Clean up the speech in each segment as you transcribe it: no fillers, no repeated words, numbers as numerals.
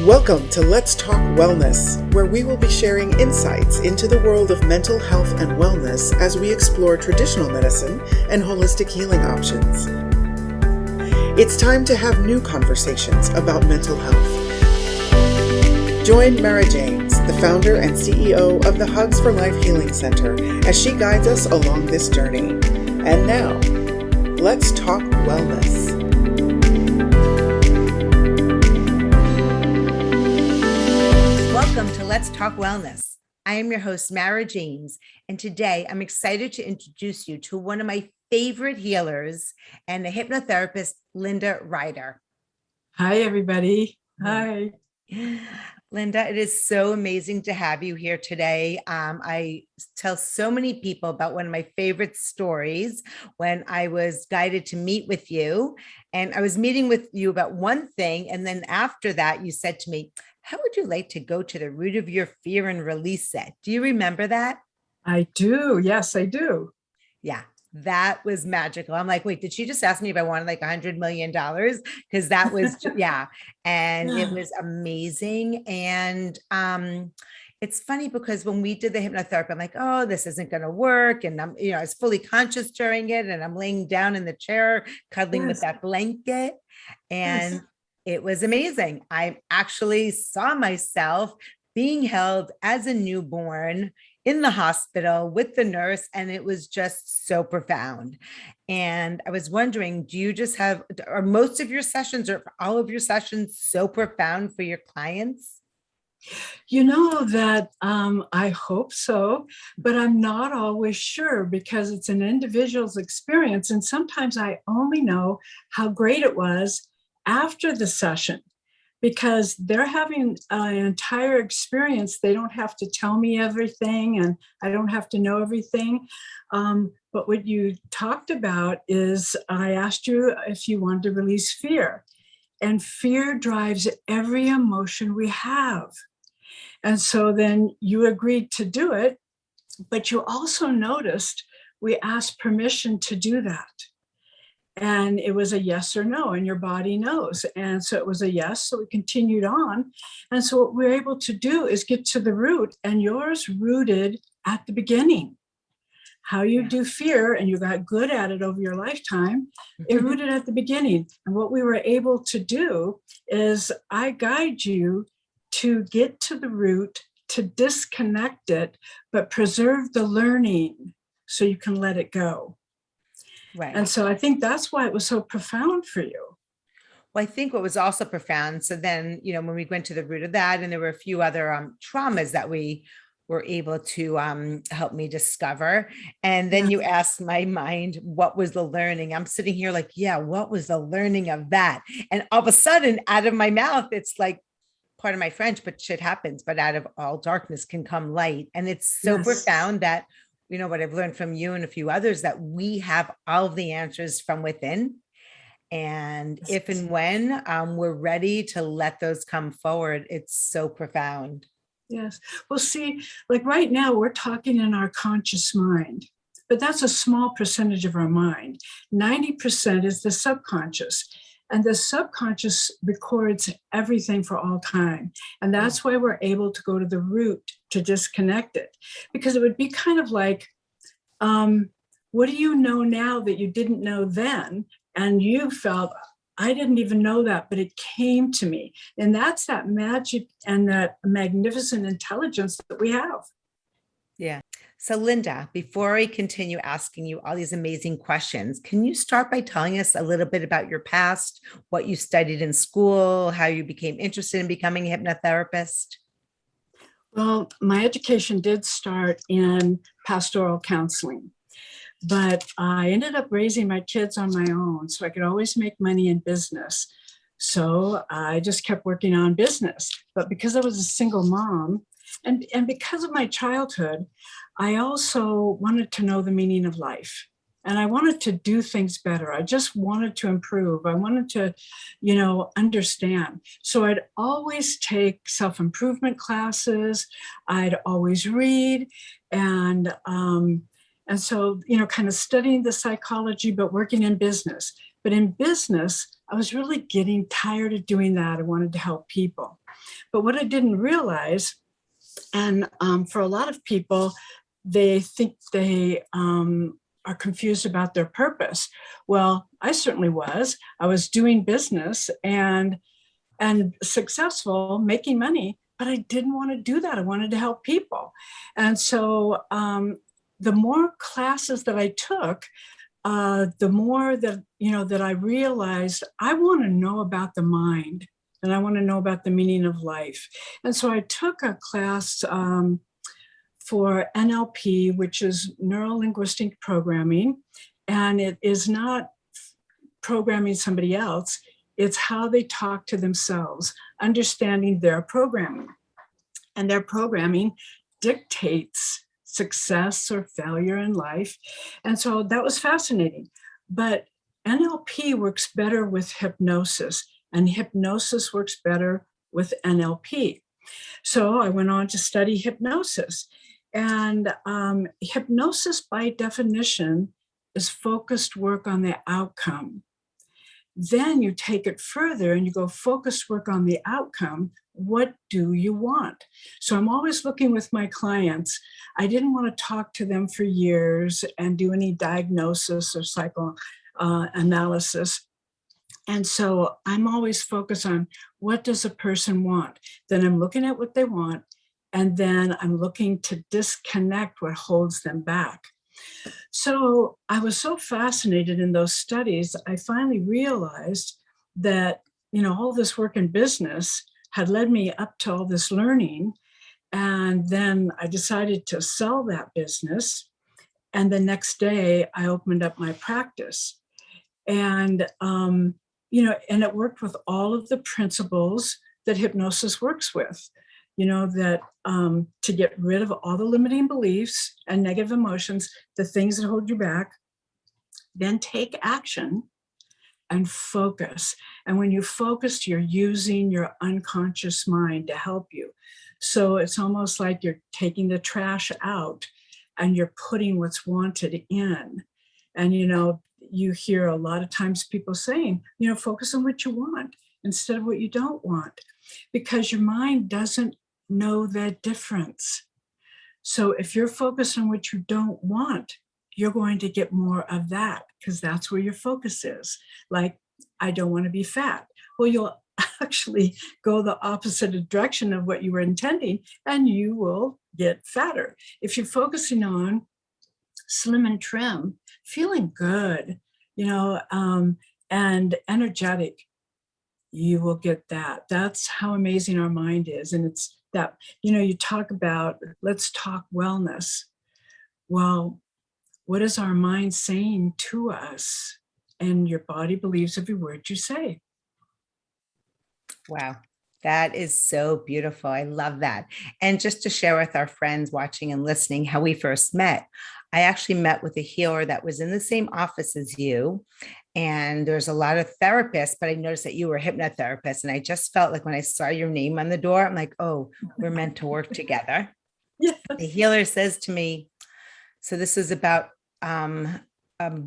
Welcome to Let's Talk Wellness, where we will be sharing insights into the world of mental health and wellness as we explore traditional medicine and holistic healing options. It's time to have new conversations about mental health. Join Mara James, the founder and CEO of the Hugs for Life Healing Center, as she guides us along this journey. And now, let's talk wellness. Welcome to Let's Talk Wellness. I am your host, Mara James, and today I'm excited to introduce you to one of my favorite healers and the hypnotherapist, Linda Ryder. Hi, everybody. Hi. Linda, it is so amazing to have you here today. I tell so many people about one of my favorite stories when I was guided to meet with you. And I was meeting with you about one thing. And then after that, you said to me, how would you like to go to the root of your fear and release it? Do you remember that? I do. Yes, I do. Yeah. That was magical. I'm like, wait, did she just ask me if I wanted like $100 million? Because that was, yeah. And it was amazing. And it's funny because when we did the hypnotherapy, I'm like, oh, this isn't going to work. And I was fully conscious during it. And I'm laying down in the chair, cuddling with that blanket. And it was amazing. I actually saw myself being held as a newborn in the hospital with the nurse, and it was just so profound. And I was wondering, do you just have, are most of your sessions or all of your sessions so profound for your clients? You know that I hope so, but I'm not always sure because it's an individual's experience. And sometimes I only know how great it was after the session, because they're having an entire experience. They don't have to tell me everything and I don't have to know everything. But what you talked about is I asked you if you wanted to release fear. And fear drives every emotion we have. And so then you agreed to do it, but you also noticed we asked permission to do that. And it was a yes or no, and your body knows. And so it was a yes, so we continued on. And so what we're able to do is get to the root, and yours rooted at the beginning. How you do fear, and you got good at it over your lifetime, it rooted at the beginning. And what we were able to do is I guide you to get to the root, to disconnect it, but preserve the learning so you can let it go. Right. And so I think that's why it was so profound for you. Well, I think what was also profound. So then, when we went to the root of that, and there were a few other traumas that we were able to help me discover. And then you asked my mind, what was the learning? I'm sitting here like, yeah, what was the learning of that? And all of a sudden, out of my mouth, it's like, part of my French, but shit happens. But out of all darkness can come light. And it's so profound that what I've learned from you and a few others, that we have all of the answers from within. And if and when we're ready to let those come forward, it's so profound. Yes. Well, see, like right now, we're talking in our conscious mind, but that's a small percentage of our mind. 90% is the subconscious. And the subconscious records everything for all time. And that's why we're able to go to the root to disconnect it. Because it would be kind of like, what do you know now that you didn't know then? And you felt, I didn't even know that, but it came to me. And that's that magic and that magnificent intelligence that we have. Yeah. So Linda, before I continue asking you all these amazing questions, can you start by telling us a little bit about your past, what you studied in school, how you became interested in becoming a hypnotherapist? Well, my education did start in pastoral counseling, but I ended up raising my kids on my own so I could always make money in business. So I just kept working on business. But because I was a single mom, and because of my childhood, I also wanted to know the meaning of life. And I wanted to do things better. I just wanted to improve. I wanted to, understand. So I'd always take self-improvement classes. I'd always read. And so, kind of studying the psychology, but working in business. But in business, I was really getting tired of doing that. I wanted to help people. But what I didn't realize, and for a lot of people, they think they are confused about their purpose. Well, I certainly was. I was doing business and successful, making money, but I didn't want to do that. I wanted to help people. And so the more classes that I took, the more that, that I realized I want to know about the mind and I want to know about the meaning of life. And so I took a class for NLP, which is Neuro Linguistic Programming. And it is not programming somebody else. It's how they talk to themselves, understanding their programming. And their programming dictates success or failure in life. And so that was fascinating. But NLP works better with hypnosis, and hypnosis works better with NLP. So I went on to study hypnosis. And hypnosis, by definition, is focused work on the outcome. Then you take it further and you go focused work on the outcome. What do you want? So I'm always looking with my clients. I didn't want to talk to them for years and do any diagnosis or psychoanalysis. And so I'm always focused on what does a person want? Then I'm looking at what they want. And then I'm looking to disconnect what holds them back. So I was so fascinated in those studies, I finally realized that, all this work in business had led me up to all this learning. And then I decided to sell that business. And the next day I opened up my practice. And, and it worked with all of the principles that hypnosis works with. That to get rid of all the limiting beliefs and negative emotions, the things that hold you back, then take action and focus. And when you focus, you're using your unconscious mind to help you. So it's almost like you're taking the trash out and you're putting what's wanted in. And, you hear a lot of times people saying, focus on what you want instead of what you don't want, because your mind doesn't know that difference. So if you're focused on what you don't want, you're going to get more of that because that's where your focus is. Like, I don't want to be fat. Well, you'll actually go the opposite direction of what you were intending and you will get fatter. If you're focusing on slim and trim, feeling good, and energetic, you will get that. That's how amazing our mind is. And it's that, you talk about, let's talk wellness. Well, what is our mind saying to us? And your body believes every word you say. Wow. That is so beautiful. I love that. And just to share with our friends watching and listening how we first met, I actually met with a healer that was in the same office as you. And there's a lot of therapists, but I noticed that you were a hypnotherapist. And I just felt like when I saw your name on the door, I'm like, oh, we're meant to work together. Yes. The healer says to me, so this is about a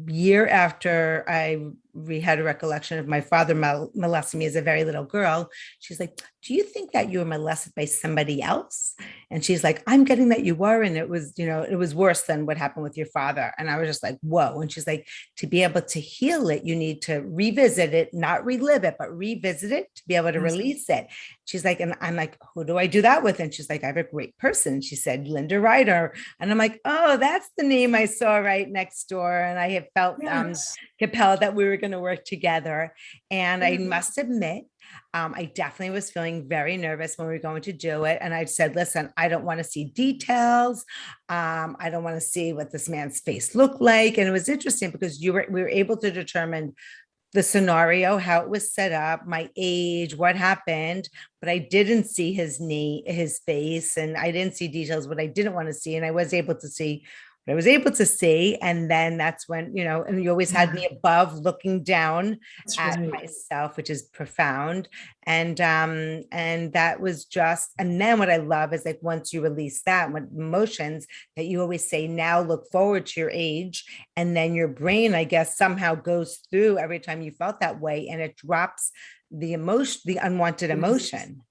year after we had a recollection of my father molesting me as a very little girl. She's like, do you think that you were molested by somebody else? And she's like, I'm getting that you were. And it was, it was worse than what happened with your father. And I was just like, whoa. And she's like, to be able to heal it, you need to revisit it, not relive it, but revisit it to be able to release it. She's like, and I'm like, who do I do that with? And she's like, I have a great person. She said, Linda Ryder. And I'm like, oh, that's the name I saw right next door. And I have felt compelled that we were going to work together. And I must admit, I definitely was feeling very nervous when we were going to do it. And I said, listen, I don't want to see details. I don't want to see what this man's face looked like. And it was interesting because we were able to determine the scenario, how it was set up, my age, what happened, but I didn't see his face, and I didn't see details, what I didn't want to see. And I was able to see but I was able to see. And then that's when, and you always had me above looking down That's at right. myself, which is profound. And that was just, and then what I love is like, once you release that, when emotions that you always say, now look forward to your age. And then your brain, I guess, somehow goes through every time you felt that way, and it drops the emotion, the unwanted emotion.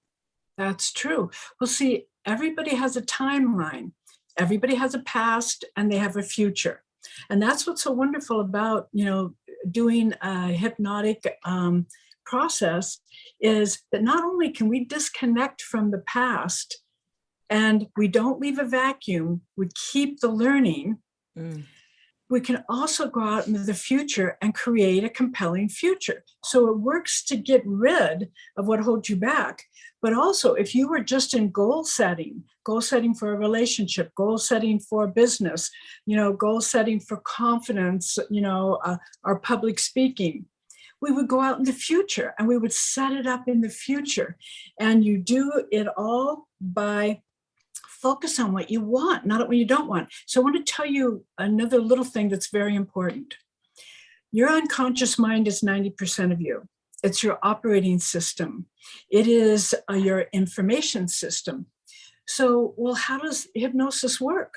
That's true. Well, see, everybody has a timeline. Everybody has a past and they have a future. And that's what's so wonderful about, doing a hypnotic process, is that not only can we disconnect from the past and we don't leave a vacuum, we keep the learning. We can also go out into the future and create a compelling future. So it works to get rid of what holds you back. But also, if you were just in goal setting for a relationship, goal setting for a business, goal setting for confidence, our public speaking, we would go out in the future and we would set it up in the future. And you do it all by focus on what you want, not what you don't want. So I want to tell you another little thing that's very important. Your unconscious mind is 90% of you. It's your operating system. It is your information system. So, well, how does hypnosis work?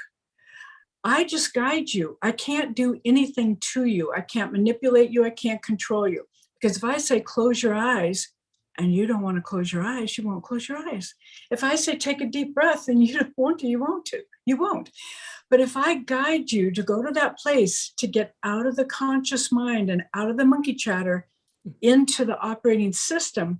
I just guide you. I can't do anything to you. I can't manipulate you. I can't control you. Because if I say, close your eyes, and you don't want to close your eyes, you won't close your eyes. If I say, take a deep breath, and you don't want to, you won't. But if I guide you to go to that place, to get out of the conscious mind and out of the monkey chatter into the operating system,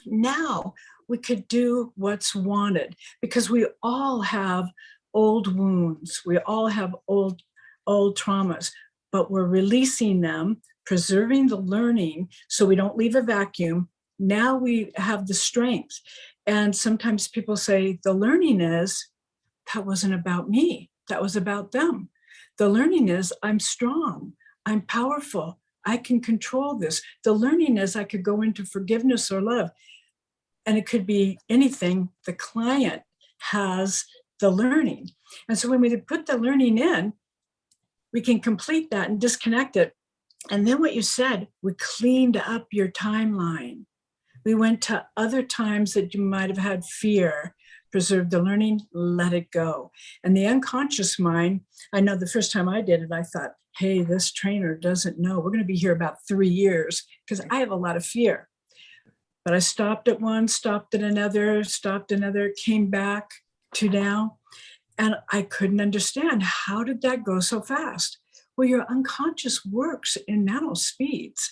now we could do what's wanted, because we all have old wounds. We all have old traumas, but we're releasing them, preserving the learning so we don't leave a vacuum. Now we have the strength. And sometimes people say, the learning is, that wasn't about me. That was about them. The learning is, I'm strong. I'm powerful. I can control this. The learning is, I could go into forgiveness or love. And it could be anything. The client has the learning. And so when we put the learning in, we can complete that and disconnect it. And then what you said, we cleaned up your timeline. We went to other times that you might have had fear, preserved the learning, let it go. And the unconscious mind, I know the first time I did it, I thought, hey, this trainer doesn't know. We're going to be here about 3 years, because I have a lot of fear. But I stopped at one, stopped at another, came back to now. And I couldn't understand, how did that go so fast? Well, your unconscious works in nano speeds.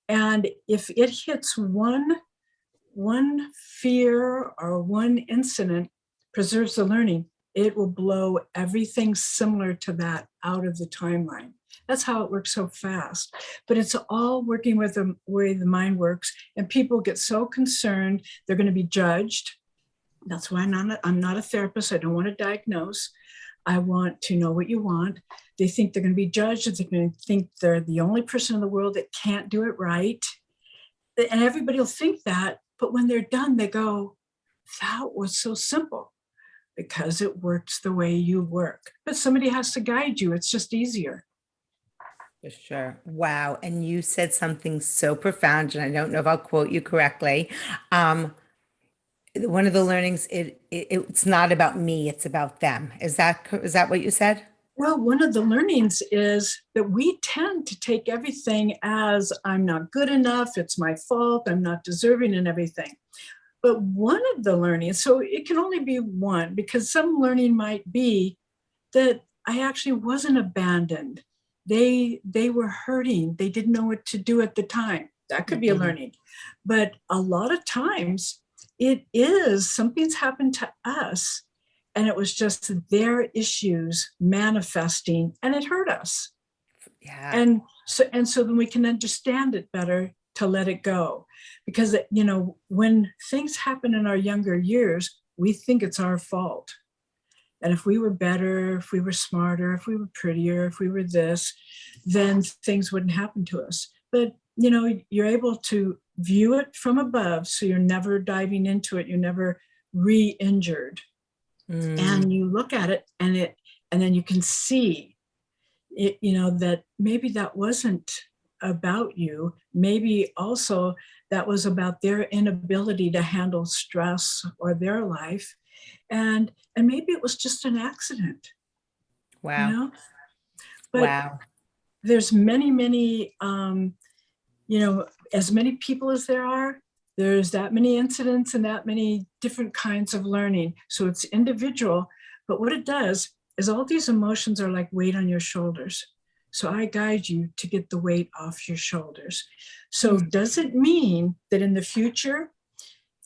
And if it hits one fear or one incident, preserves the learning, it will blow everything similar to that out of the timeline. That's how it works so fast. But it's all working with the way the mind works. And people get so concerned, they're going to be judged. That's why I'm not a therapist. I don't want to diagnose. I want to know what you want. They think they're going to be judged. They're going to think they're the only person in the world that can't do it right. And everybody will think that. But when they're done, they go, that was so simple, because it works the way you work. But somebody has to guide you. It's just easier. For sure. Wow. And you said something so profound, and I don't know if I'll quote you correctly. One of the learnings, it's not about me, it's about them. Is that what you said? Well, one of the learnings is that we tend to take everything as, I'm not good enough, it's my fault, I'm not deserving, and everything. But one of the learnings, so it can only be one, because some learning might be that I actually wasn't abandoned. They were hurting. They didn't know what to do at the time. That could be a learning. But a lot of times it is something's happened to us, and it was just their issues manifesting, and it hurt us. Yeah. And so then we can understand it better to let it go. Because, when things happen in our younger years, we think it's our fault. And if we were better, if we were smarter, if we were prettier, if we were this, then things wouldn't happen to us. But, you're able to view it from above. So you're never diving into it. You're never re-injured. And you look at it, and And then you can see it, that maybe that wasn't about you. Maybe also that was about their inability to handle stress or their life. And maybe it was just an accident, Wow. But Wow. there's many, as many people as there are, there's that many incidents and that many different kinds of learning. So it's individual, but what it does is all these emotions are like weight on your shoulders. So I guide you to get the weight off your shoulders. So does it mean that in the future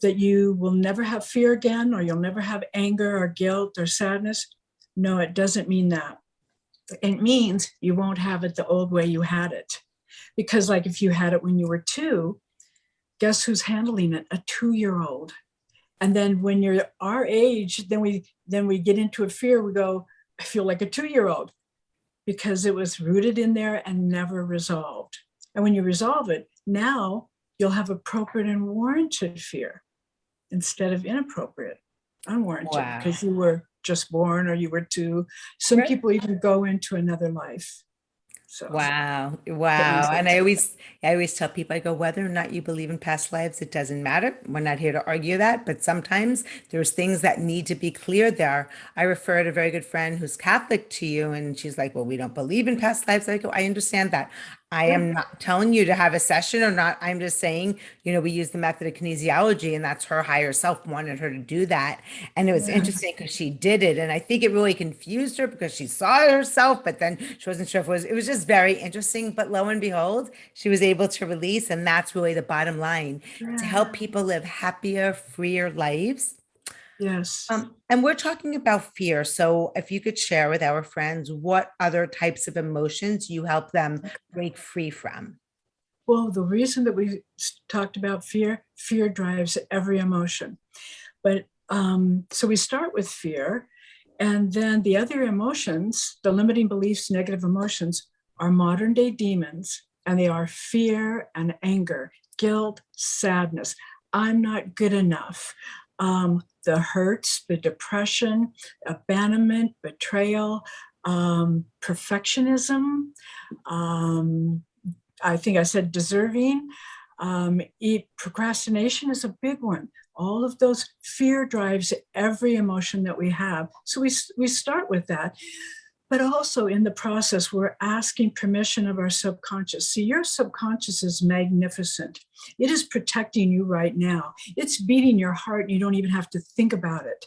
that you will never have fear again, or you'll never have anger or guilt or sadness? No, it doesn't mean that. It means you won't have it the old way you had it. Because like if you had it when you were 2, guess who's handling it? A 2-year-old. And then when you're our age, then we get into a fear. We go, I feel like a 2-year-old, because it was rooted in there and never resolved. And when you resolve it, now you'll have appropriate and warranted fear instead of inappropriate, unwarranted, because you were just born or you were 2. Some people even go into another life. So wow. And I always tell people, I go, whether or not you believe in past lives, it doesn't matter. We're not here to argue that, but sometimes there's things that need to be cleared there. I referred a very good friend who's Catholic to you, and she's like, well, we don't believe in past lives. I go, I understand that. I am not telling you to have a session or not. I'm just saying, we use the method of kinesiology, and that's her higher self wanted her to do that. And it was interesting because she did it. And I think it really confused her because she saw it herself, but then she wasn't sure if it was just very interesting. But lo and behold, she was able to release. And that's really the bottom line, to help people live happier, freer lives. Yes. And we're talking about fear. So if you could share with our friends, what other types of emotions you help them break free from? Well, the reason that we talked about fear drives every emotion. But so we start with fear, and then the other emotions, the limiting beliefs, negative emotions, are modern day demons, and they are fear and anger, guilt, sadness. I'm not good enough. The hurts, the depression, abandonment, betrayal, perfectionism. I think I said deserving. Procrastination is a big one. All of those, fear drives every emotion that we have. So we start with that. But also in the process, we're asking permission of our subconscious. See, your subconscious is magnificent. It is protecting you right now. It's beating your heart, and you don't even have to think about it.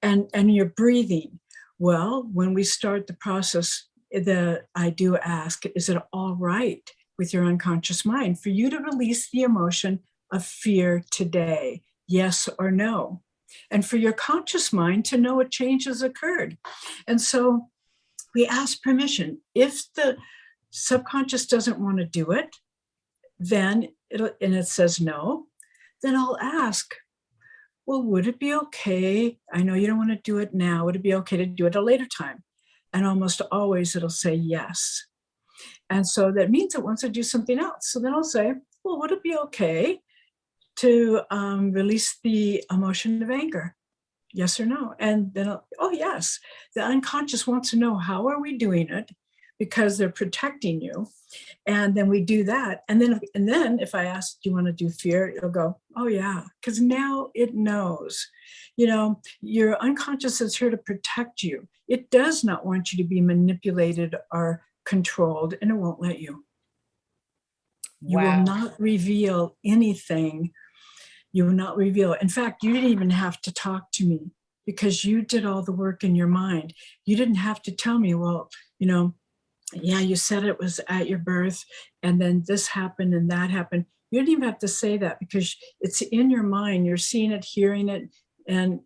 And you're breathing. Well, when we start the process, I do ask, is it all right with your unconscious mind for you to release the emotion of fear today? Yes or no? And for your conscious mind to know a change has occurred. And so we ask permission. If the subconscious doesn't want to do it, then it says no, then I'll ask, well, would it be okay? I know you don't want to do it now. Would it be okay to do it at a later time? And almost always it'll say yes. And so that means it wants to do something else. So then I'll say, well, would it be okay to release the emotion of anger? Yes or no? And then, oh, yes. The unconscious wants to know, how are we doing it? Because they're protecting you. And then we do that. And then if I ask, do you want to do fear? It'll go, oh, yeah. Because now it knows. Your unconscious is here to protect you. It does not want you to be manipulated or controlled, and it won't let you. You will not reveal anything. You will not reveal. In fact, you didn't even have to talk to me, because you did all the work in your mind. You didn't have to tell me, well, yeah, you said it was at your birth, and then this happened and that happened. You didn't even have to say that, because it's in your mind. You're seeing it, hearing it, and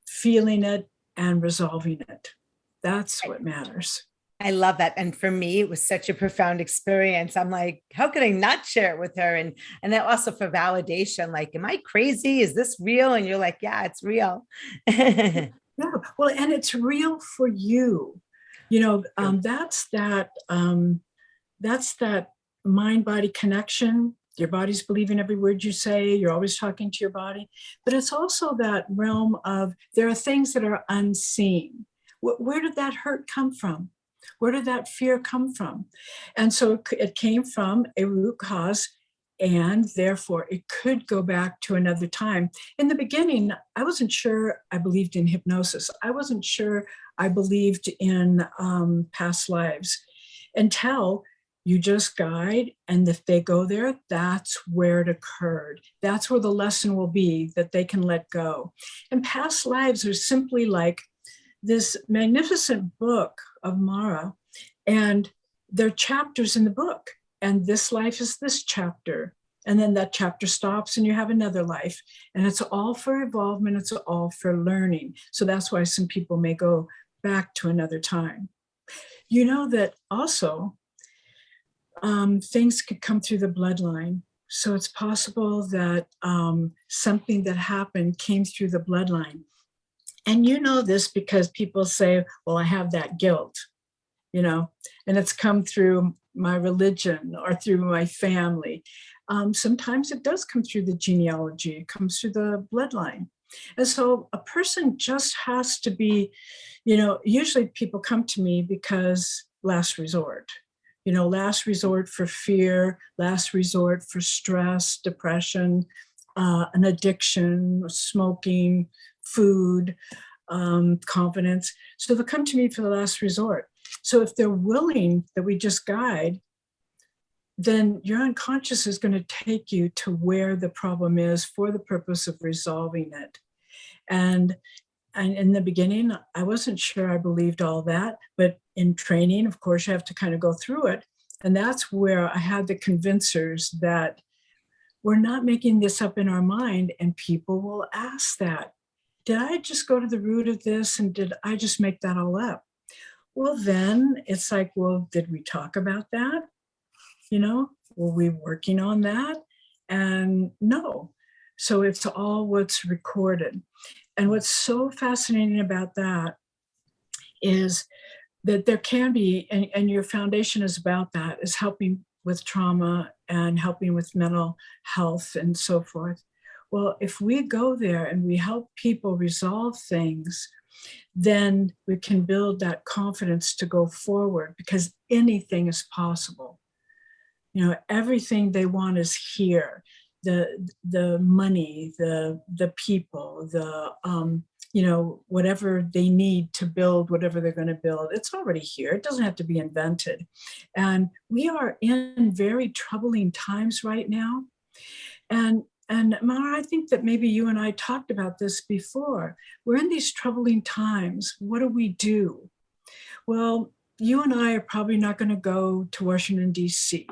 feeling it and resolving it. That's what matters. I love that. And for me, it was such a profound experience. I'm like, how could I not share it with her? And then also for validation, like, am I crazy? Is this real? And you're like, yeah, it's real. Yeah. Well, and it's real for you. That's that mind-body connection. Your body's believing every word you say. You're always talking to your body. But it's also that realm of, there are things that are unseen. Where did that hurt come from? Where did that fear come from? And so it came from a root cause, and therefore it could go back to another time. In the beginning, I wasn't sure I believed in hypnosis. I wasn't sure I believed in past lives until you just guide, and if they go there, that's where it occurred. That's where the lesson will be, that they can let go. And past lives are simply like this magnificent book of Mara, and there are chapters in the book, and this life is this chapter, and then that chapter stops and you have another life, and it's all for evolvement, it's all for learning. So that's why some people may go back to another time. You know that also things could come through the bloodline. So it's possible that something that happened came through the bloodline. And you know this because people say, well, I have that guilt, and it's come through my religion or through my family. Sometimes it does come through the genealogy, it comes through the bloodline. And so a person just has to be, usually people come to me because last resort, last resort for fear, last resort for stress, depression, an addiction, smoking, food, confidence. So they'll come to me for the last resort. So if they're willing that we just guide, then your unconscious is going to take you to where the problem is for the purpose of resolving it. And in the beginning, I wasn't sure I believed all that, but in training, of course, you have to kind of go through it. And that's where I had the convincers that we're not making this up in our mind, and people will ask that. Did I just go to the root of this, and did I just make that all up? Well, then it's like, well, did we talk about that? Were we working on that? And no. So it's all what's recorded. And what's so fascinating about that is that there can be, and your foundation is about that, is helping with trauma and helping with mental health and so forth. Well, if we go there and we help people resolve things, then we can build that confidence to go forward, because anything is possible. Everything they want is here. The money, the people, whatever they need to build whatever they're going to build, it's already here. It doesn't have to be invented. And we are in very troubling times right now. And Mara, I think that maybe you and I talked about this before. We're in these troubling times. What do we do? Well, you and I are probably not going to go to Washington, D.C.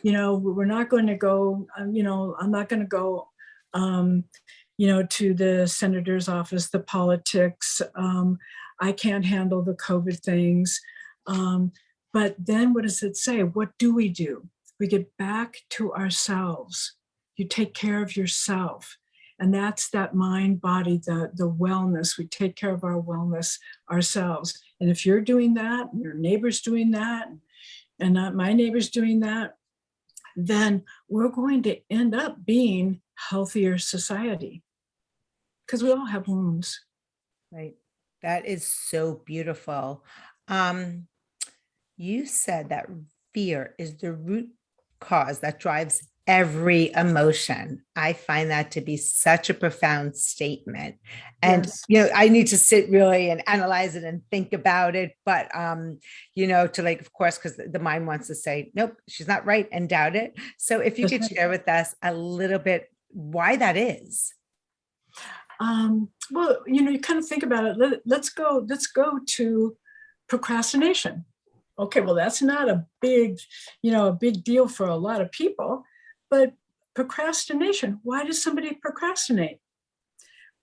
We're not going to go, I'm not going to go, to the senator's office, the politics. I can't handle the COVID things. But then what does it say? What do? We get back to ourselves. You take care of yourself. And that's that mind, body, the wellness. We take care of our wellness ourselves. And if you're doing that, and your neighbor's doing that, and not my neighbor's doing that, then we're going to end up being healthier society, because we all have wounds. Right. That is so beautiful. You said that fear is the root cause that drives every emotion. I find that to be such a profound statement. And, Yes. I need to sit really and analyze it and think about it. But, to of course, because the mind wants to say, nope, she's not right, and doubt it. So if you could share with us a little bit why that is. Well, you kind of think about it. Let's go to procrastination. Okay, well, that's not a big deal for a lot of people, but procrastination. Why does somebody procrastinate?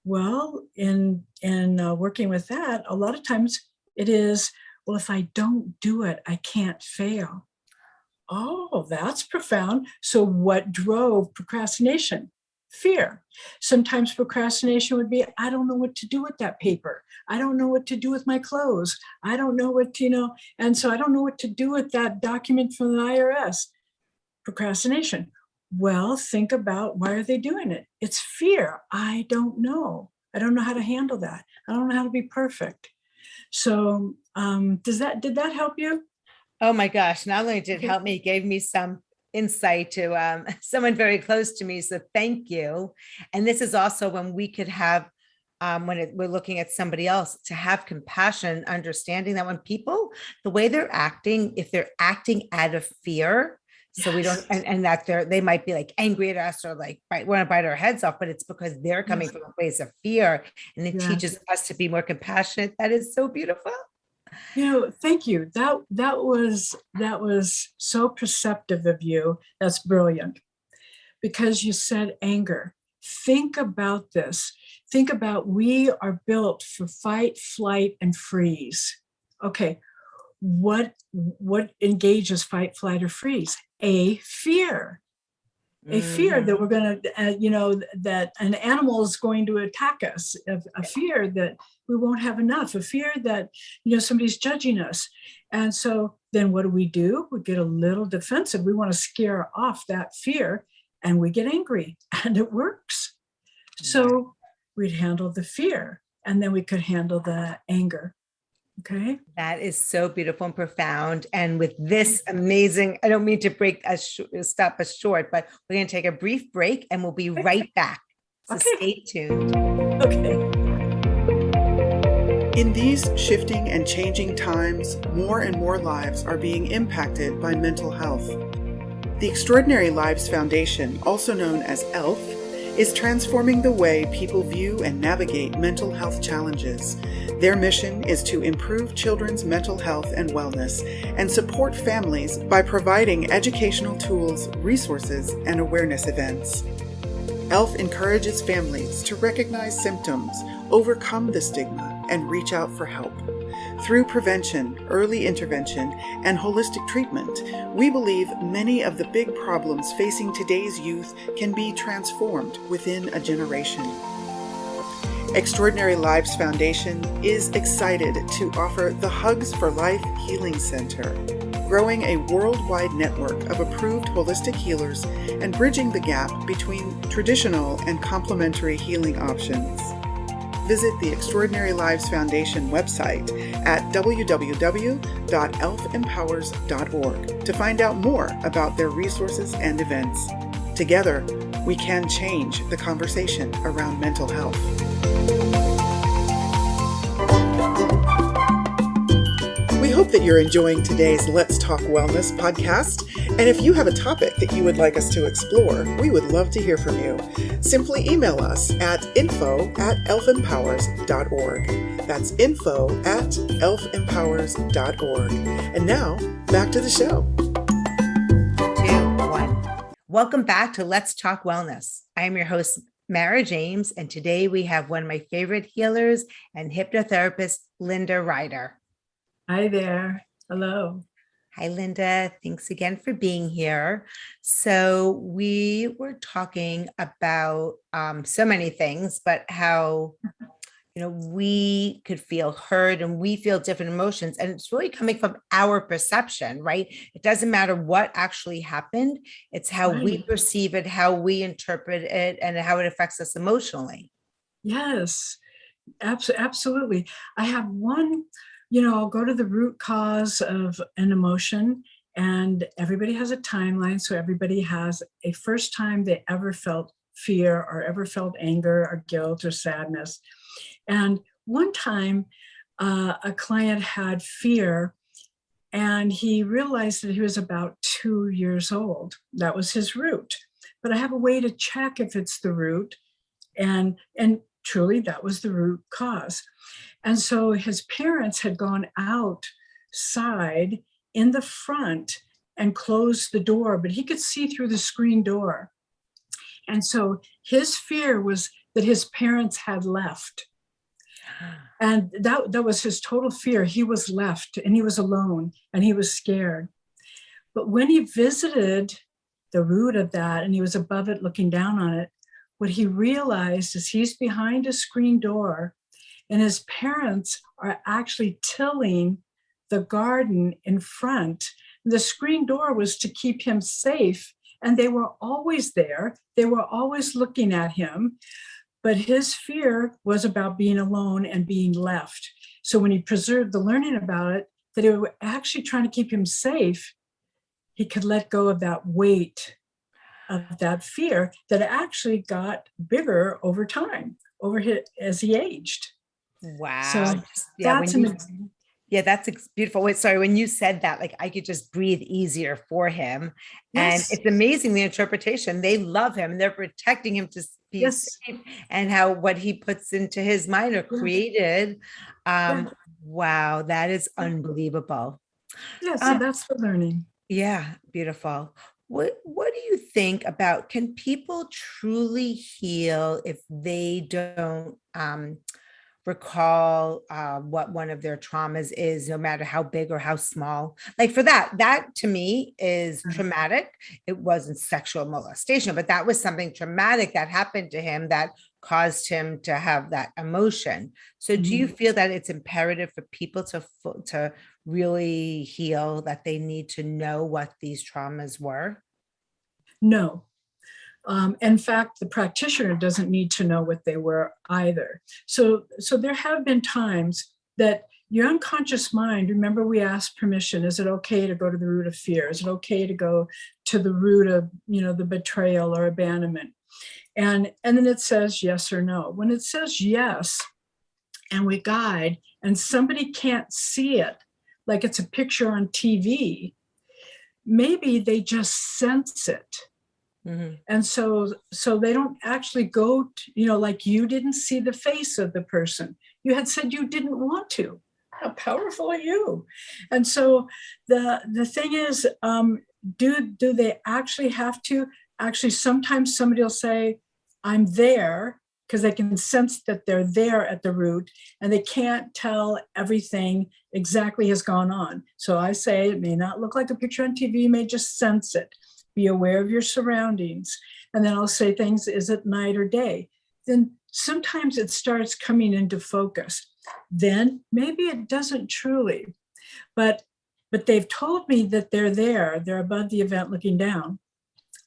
Well, in working with that, a lot of times it is, well, if I don't do it, I can't fail. Oh, that's profound. So what drove procrastination? Fear. Sometimes procrastination would be, I don't know what to do with that paper. I don't know what to do with my clothes. I don't know what, and so I don't know what to do with that document from the IRS. Procrastination. Well, think about, why are they doing it? It's fear. I don't know. I don't know how to handle that. I don't know how to be perfect. So did that help you? Oh my gosh, not only did it Okay. help me, it gave me some insight to someone very close to me. So thank you. And this is also when we could have, we're looking at somebody else, to have compassion, understanding that when people, the way they're acting, if they're acting out of fear, so we don't, Yes. and that they might be like angry at us or like want to bite our heads off, but it's because they're coming Yes. from a place of fear, and it Yes. teaches us to be more compassionate. That is so beautiful. Thank you. That was so perceptive of you. That's brilliant. Because you said anger. Think about this. Think about, we are built for fight, flight, and freeze. Okay, what engages fight, flight, or freeze? A fear. A fear that we're going to, that an animal is going to attack us, a fear that we won't have enough, a fear that, somebody's judging us. And so then what do? We get a little defensive. We want to scare off that fear, and we get angry, and it works. So we'd handle the fear, and then we could handle the anger. Okay. That is so beautiful and profound. And with this amazing, I don't mean to stop us short, but we're going to take a brief break and we'll be right back. So stay tuned. Okay. In these shifting and changing times, more and more lives are being impacted by mental health. The Extraordinary Lives Foundation, also known as ELF, is transforming the way people view and navigate mental health challenges. Their mission is to improve children's mental health and wellness and support families by providing educational tools, resources, and awareness events. ELF encourages families to recognize symptoms, overcome the stigma, and reach out for help. Through prevention, early intervention, and holistic treatment, we believe many of the big problems facing today's youth can be transformed within a generation. Extraordinary Lives Foundation is excited to offer the Hugs for Life Healing Center, growing a worldwide network of approved holistic healers and bridging the gap between traditional and complementary healing options. Visit the Extraordinary Lives Foundation website at www.elfempowers.org to find out more about their resources and events. Together, we can change the conversation around mental health. We hope that you're enjoying today's Let's Talk Wellness podcast. And if you have a topic that you would like us to explore, we would love to hear from you. Simply email us at info@elfempowers.org. That's info@elfempowers.org. And now, back to the show. 2, 1. Welcome back to Let's Talk Wellness. I am your host, Mara James, and today we have one of my favorite healers and hypnotherapists, Linda Ryder. Hi there. Hello. Hi, Linda. Thanks again for being here. So we were talking about so many things, but how, we could feel heard and we feel different emotions. And it's really coming from our perception, right? It doesn't matter what actually happened. It's how we perceive it, how we interpret it, and how it affects us emotionally. Yes, absolutely. I have one, I'll go to the root cause of an emotion, and everybody has a timeline. So everybody has a first time they ever felt fear or ever felt anger or guilt or sadness. And one time a client had fear, and he realized that he was about 2 years old. That was his root. But I have a way to check if it's the root. And truly, that was the root cause. And so his parents had gone outside in the front and closed the door, but he could see through the screen door. And so his fear was that his parents had left. And that was his total fear. He was left and he was alone and he was scared. But when he visited the root of that and he was above it looking down on it, what he realized is he's behind a screen door and his parents are actually tilling the garden in front. The screen door was to keep him safe, and they were always there. They were always looking at him, but his fear was about being alone and being left. So when he preserved the learning about it, that it was actually trying to keep him safe, he could let go of that weight of that fear that actually got bigger over time, as he aged. Wow. So that's beautiful. Wait, sorry, when you said that, like I could just breathe easier for him. And yes, it's amazing the interpretation. They love him and they're protecting him to be yes, safe, and how what he puts into his mind or yeah, created. yeah, Wow, that is unbelievable. yeah. So Um, that's the learning. yeah, beautiful. What do you think about, can people truly heal if they don't recall what one of their traumas is, no matter how big or how small? Like for that to me is traumatic. It wasn't sexual molestation, but that was something traumatic that happened to him that caused him to have that emotion. So do you Mhm. feel that it's imperative for people to really heal, that they need to know what these traumas were? No. In fact, the practitioner doesn't need to know what they were either. So there have been times that your unconscious mind, remember we asked permission, is it okay to go to the root of fear? Is it okay to go to the root of, the betrayal or abandonment? And then it says yes or no. When it says yes, and we guide, and somebody can't see it, like it's a picture on TV, maybe they just sense it. Mhm. And so they don't actually go to, like you didn't see the face of the person. You had said you didn't want to. How powerful are you? And so the thing is, do they actually have to? Actually, sometimes somebody will say, I'm there, because they can sense that they're there at the root, and they can't tell everything exactly has gone on. So I say it may not look like a picture on TV, you may just sense it. Be aware of your surroundings. And then I'll say things, is it night or day? Then sometimes it starts coming into focus. Then maybe it doesn't truly, but they've told me that they're there, they're above the event looking down.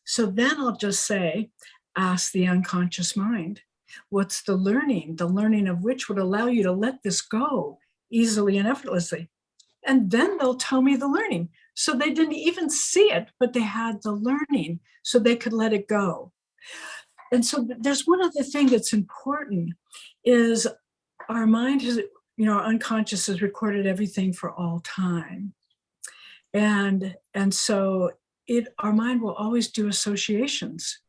So then I'll just say, ask the unconscious mind, what's the learning of which would allow you to let this go easily and effortlessly? And then they'll tell me the learning. So they didn't even see it, but they had the learning so they could let it go. And so there's one other thing that's important is our mind has, our unconscious has recorded everything for all time. And so our mind will always do associations.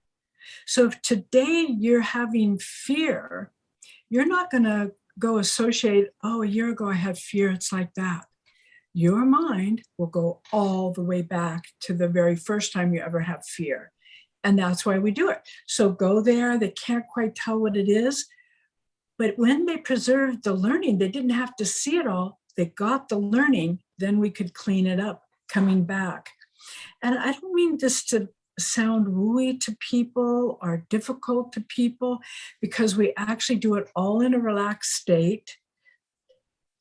So if today you're having fear, you're not going to go associate, oh, a year ago I had fear, it's like that. Your mind will go all the way back to the very first time you ever have fear. And that's why we do it. So go there, they can't quite tell what it is. But when they preserved the learning, they didn't have to see it all. They got the learning, then we could clean it up coming back. And I don't mean this to sound wooey to people or difficult to people, because we actually do it all in a relaxed state.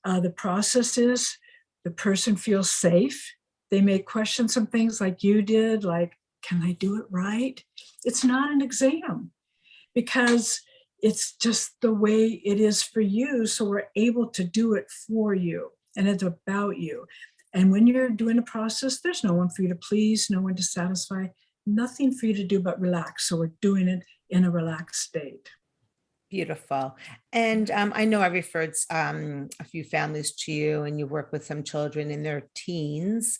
The process is the person feels safe. They may question some things like you did, like, can I do it right? It's not an exam, because it's just the way it is for you. So we're able to do it for you, and it's about you. And when you're doing a process, there's no one for you to please, no one to satisfy, nothing for you to do but relax. So we're doing it in a relaxed state. Beautiful. And I know I referred a few families to you, and you work with some children in their teens.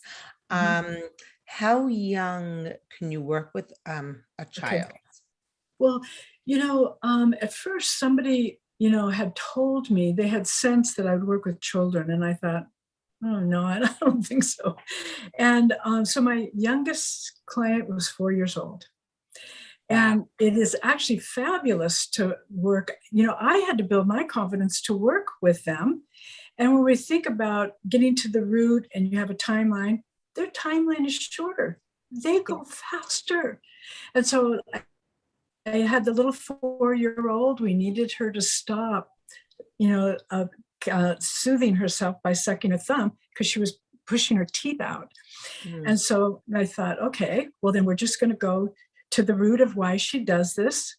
Mhm. How young can you work with a child? Okay. Well, at first somebody, had told me they had sensed that I would work with children. And I thought, oh, no, I don't think so. And so my youngest client was 4 years old. Wow. And it is actually fabulous to work. I had to build my confidence to work with them. And when we think about getting to the root and you have a timeline, their timeline is shorter. They go faster. And so I had the little 4-year-old, we needed her to stop, soothing herself by sucking her thumb because she was pushing her teeth out. Mm. And so I thought, okay, well, then we're just going to go to the root of why she does this.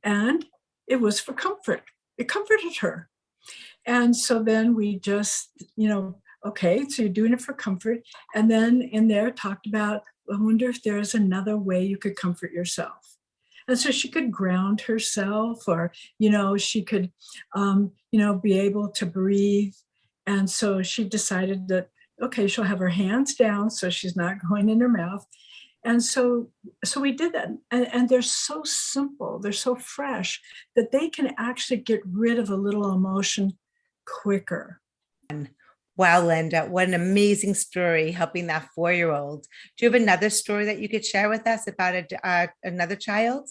And it was for comfort. It comforted her. And so then we just, okay, so you're doing it for comfort. And then in there talked about, I wonder if there's another way you could comfort yourself. And so she could ground herself, or, she could, be able to breathe. And so she decided that, okay, she'll have her hands down so she's not going in her mouth. And so we did that. And they're so simple, they're so fresh that they can actually get rid of a little emotion quicker. Wow, Linda, what an amazing story helping that 4-year-old. Do you have another story that you could share with us about another child?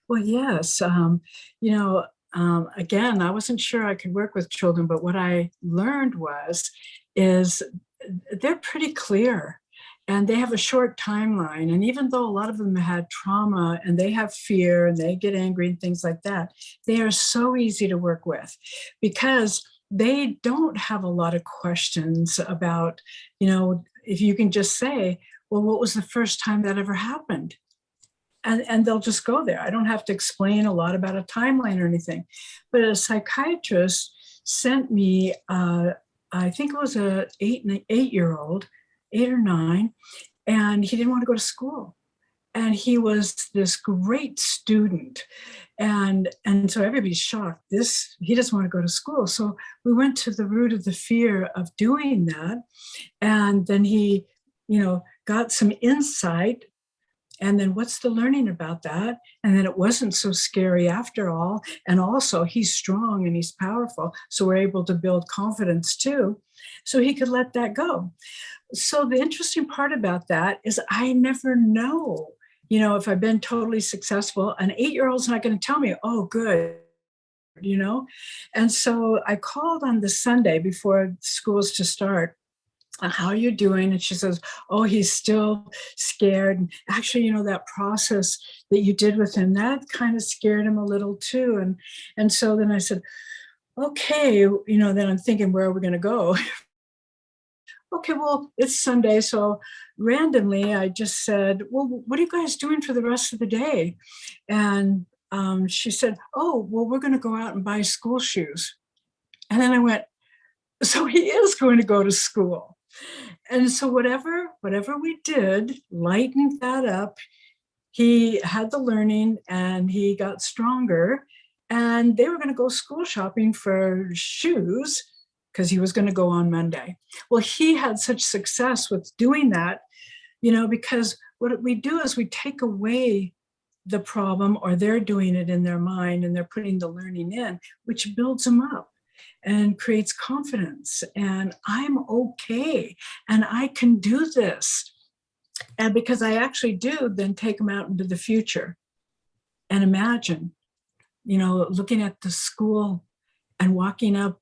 Well, yes. Again, I wasn't sure I could work with children, but what I learned is they're pretty clear and they have a short timeline. And even though a lot of them had trauma and they have fear and they get angry and things like that, they are so easy to work with because they don't have a lot of questions about, if you can just say, well, what was the first time that ever happened? And they'll just go there. I don't have to explain a lot about a timeline or anything. But a psychiatrist sent me, I think it was an 8-year-old, 8 or 9, and he didn't want to go to school. And he was this great student. And so everybody's shocked. He doesn't want to go to school. So we went to the root of the fear of doing that. And then he, got some insight. And then what's the learning about that? And then it wasn't so scary after all. And also he's strong and he's powerful. So we're able to build confidence too. So he could let that go. So the interesting part about that is I never know, if I've been totally successful. An 8-year-old's not going to tell me, oh, good, And so I called on the Sunday before school's to start. How are you doing? And she says, oh, he's still scared. And actually, that process that you did with him, that kind of scared him a little too. And so then I said, okay, then I'm thinking, where are we going to go? Okay, well, it's Sunday. So randomly, I just said, well, what are you guys doing for the rest of the day? And she said, oh, well, we're going to go out and buy school shoes. And then I went, so he is going to go to school. And so whatever we did, lightened that up. He had the learning and he got stronger. And they were going to go school shopping for shoes because he was going to go on Monday. Well, he had such success with doing that, because what we do is we take away the problem, or they're doing it in their mind and they're putting the learning in, which builds them up and creates confidence. And I'm okay. And I can do this. And because I actually do, then take them out into the future and imagine, looking at the school and walking up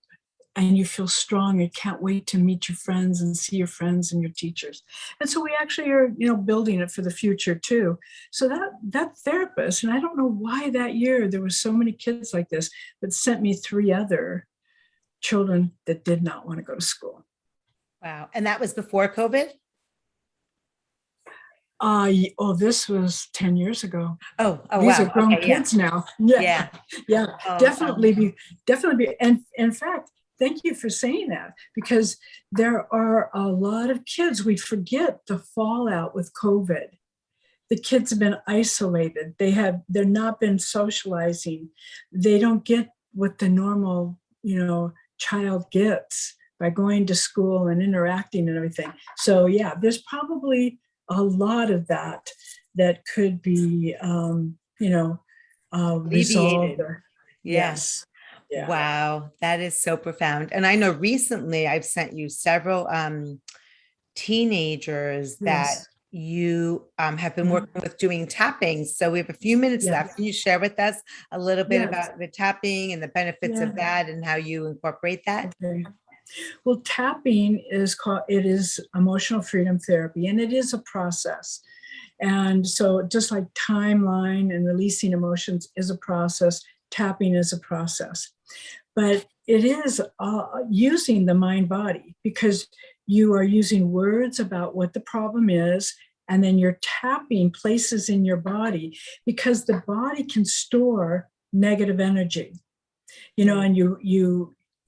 and you feel strong. You can't wait to meet your friends and see your friends and your teachers. And so we actually are, building it for the future too. So that therapist, and I don't know why that year there were so many kids like this, but sent me 3 other children that did not want to go to school. Wow. And that was before COVID? This was 10 years ago. These are grown kids now. Yeah. Definitely. And in fact, thank you for saying that, because there are a lot of kids, we forget the fallout with COVID. The kids have been isolated. They're not been socializing. They don't get what the normal, child gets by going to school and interacting and everything. So yeah, there's probably a lot of that could be, resolved. Yes. Yeah. Wow, that is so profound. And I know recently I've sent you several teenagers that you have been working with doing tapping. So we have a few minutes left. Can you share with us a little bit about the tapping and the benefits of that and how you incorporate that? Okay. Well, tapping is emotional freedom therapy, and it is a process. And so just like timeline and releasing emotions is a process, tapping is a process. But it is using the mind body, because you are using words about what the problem is, and then you're tapping places in your body, because the body can store negative energy, and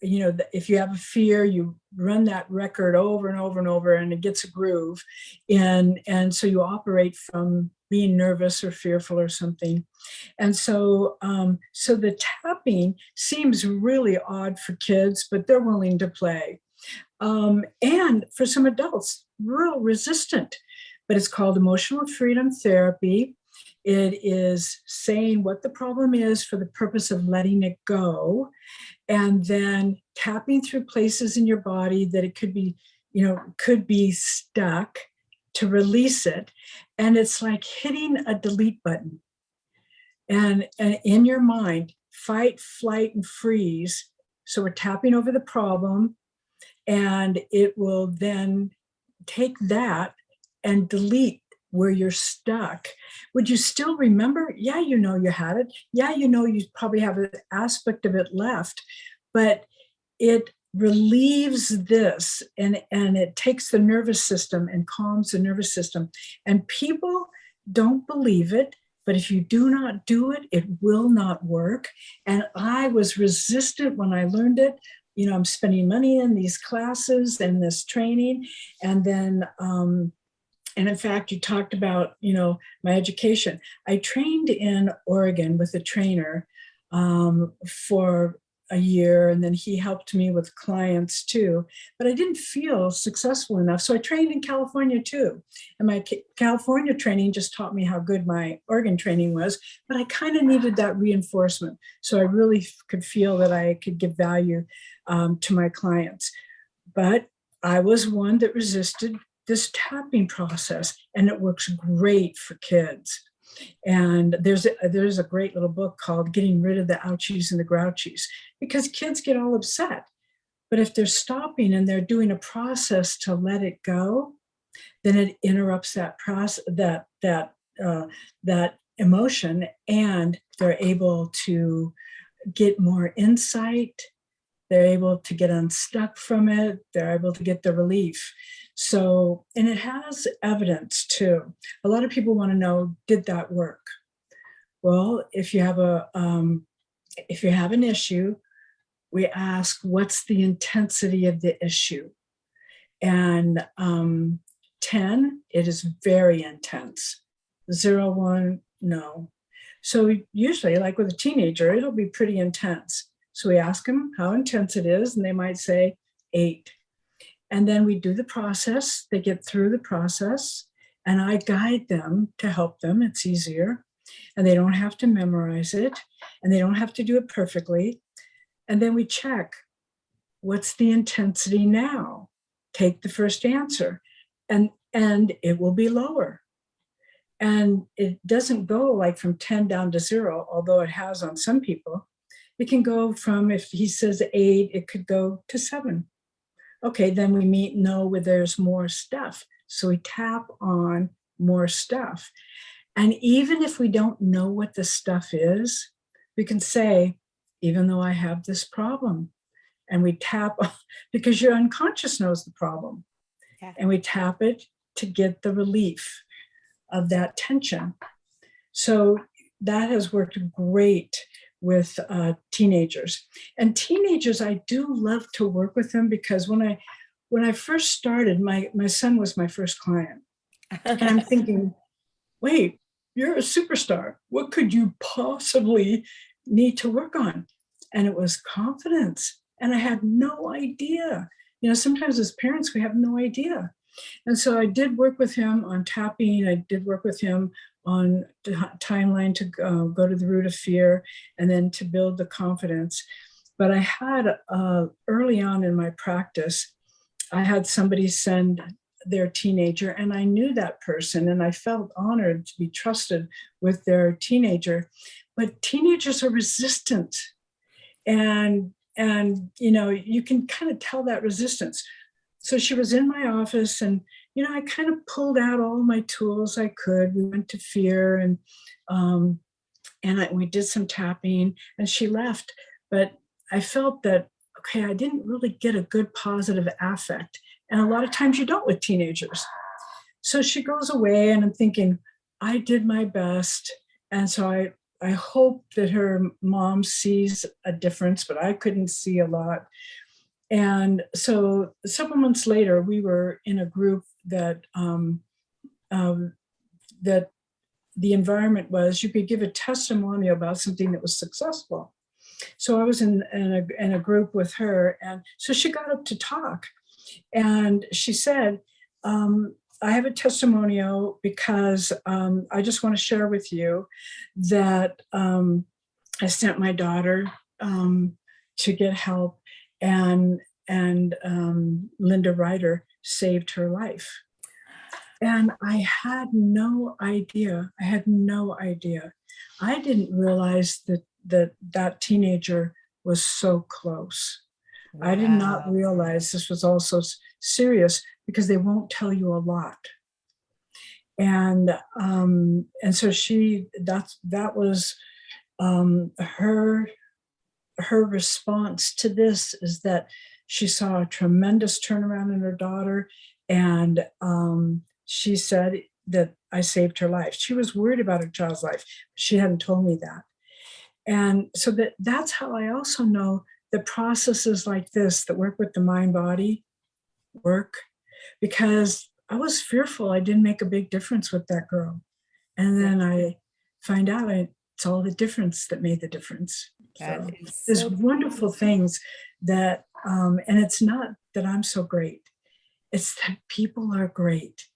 if you have a fear, you run that record over and over and over, and it gets a groove. And so you operate from being nervous or fearful or something. And so, so the tapping seems really odd for kids, but they're willing to play. And for some adults, real resistant, but it's called emotional freedom therapy. It is saying what the problem is for the purpose of letting it go, and then tapping through places in your body that it could be stuck to release it. And it's like hitting a delete button. And in your mind, fight, flight, and freeze. So we're tapping over the problem, and it will then take that and delete where you're stuck. Would you still remember? Yeah, you had it. Yeah, you probably have an aspect of it left, but it relieves this, and it takes the nervous system and calms the nervous system. And people don't believe it, but if you do not do it, it will not work. And I was resistant when I learned it. I'm spending money in these classes and this training. And then, and in fact, you talked about, my education. I trained in Oregon with a trainer for a year, and then he helped me with clients too. But I didn't feel successful enough. So I trained in California too. And my California training just taught me how good my Oregon training was, but I kind of needed that reinforcement. So I really could feel that I could give value to my clients. But I was one that resisted this tapping process, and it works great for kids. And there's a great little book called Getting Rid of the Ouchies and the Grouchies, because kids get all upset. But if they're stopping and they're doing a process to let it go, then it interrupts that process, that emotion, and they're able to get more insight. They're able to get unstuck from it. They're able to get the relief. So, and it has evidence too. A lot of people want to know, did that work? Well, if you have an issue, we ask, what's the intensity of the issue? And 10, it is very intense. 0, 1, no. So usually, like with a teenager, it'll be pretty intense. So we ask them how intense it is, and they might say 8. And then we do the process. They get through the process, and I guide them to help them. It's easier, and they don't have to memorize it, and they don't have to do it perfectly. And then we check, what's the intensity now? Take the first answer, and it will be lower. And it doesn't go like from 10 down to 0, although it has on some people. It can go from, if he says 8, it could go to 7. Okay, then we know where there's more stuff. So we tap on more stuff. And even if we don't know what the stuff is, we can say, even though I have this problem, and we tap, because your unconscious knows the problem. Yeah. And we tap it to get the relief of that tension. So that has worked great with teenagers. And teenagers, I do love to work with them, because when I first started, my son was my first client. And I'm thinking, wait, you're a superstar. What could you possibly need to work on? And it was confidence. And I had no idea. Sometimes as parents, we have no idea. And so I did work with him on tapping. I did work with him on the timeline to go to the root of fear, and then to build the confidence. But I had, early on in my practice, I had somebody send their teenager, and I knew that person, and I felt honored to be trusted with their teenager. But teenagers are resistant. And you can kind of tell that resistance. So she was in my office, and I kind of pulled out all my tools I could. We went to fear, and we did some tapping, and she left. But I felt that, okay, I didn't really get a good positive affect. And a lot of times you don't with teenagers. So she goes away, and I'm thinking, I did my best. And so I hope that her mom sees a difference, but I couldn't see a lot. And so several months later, we were in a group that that the environment was you could give a testimonial about something that was successful. So I was in a group with her, and so she got up to talk, and she said, I have a testimonial because I just want to share with you that I sent my daughter to get help, and Linda Ryder saved her life. And I had no idea. I didn't realize that teenager was so close. Wow. I did not realize this was also serious because they won't tell you a lot. And so that was her response to this, is that she saw a tremendous turnaround in her daughter, and she said that I saved her life. She was worried about her child's life. She hadn't told me that. And so that's how I also know that processes like this that work with the mind-body work, because I was fearful I didn't make a big difference with that girl. And then I find out it's all the difference that made the difference. So there's wonderful things that, and it's not that I'm so great, it's that people are great.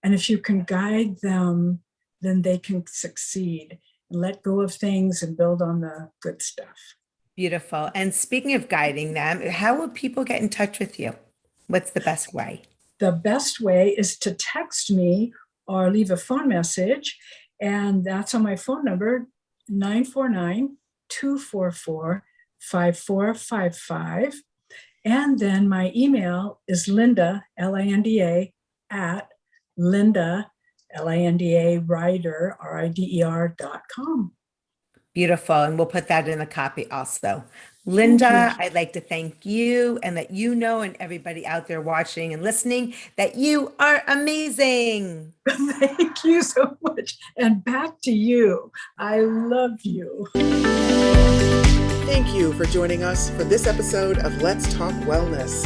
And if you can guide them, then they can succeed and let go of things and build on the good stuff. Beautiful. And speaking of guiding them, how will people get in touch with you? What's the best way? The best way is to text me or leave a phone message. And that's on my phone number, 949-244-5455. And then my email is Linda, Linda, at Linda, Linda, Ryder, RIDER.com. Beautiful. And we'll put that in the copy also. Linda, I'd like to thank you, and let you know, and everybody out there watching and listening, that you are amazing. Thank you so much. And back to you. I love you. Thank you for joining us for this episode of Let's Talk Wellness.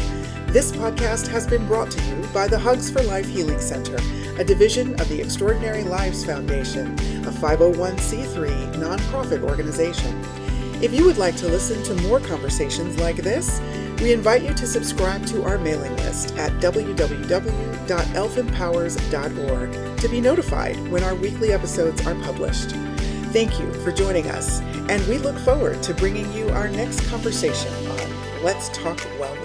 This podcast has been brought to you by the Hugs for Life Healing Center, a division of the Extraordinary Lives Foundation, a 501c3 nonprofit organization. If you would like to listen to more conversations like this, we invite you to subscribe to our mailing list at www.elfinpowers.org to be notified when our weekly episodes are published. Thank you for joining us, and we look forward to bringing you our next conversation on Let's Talk Wellness.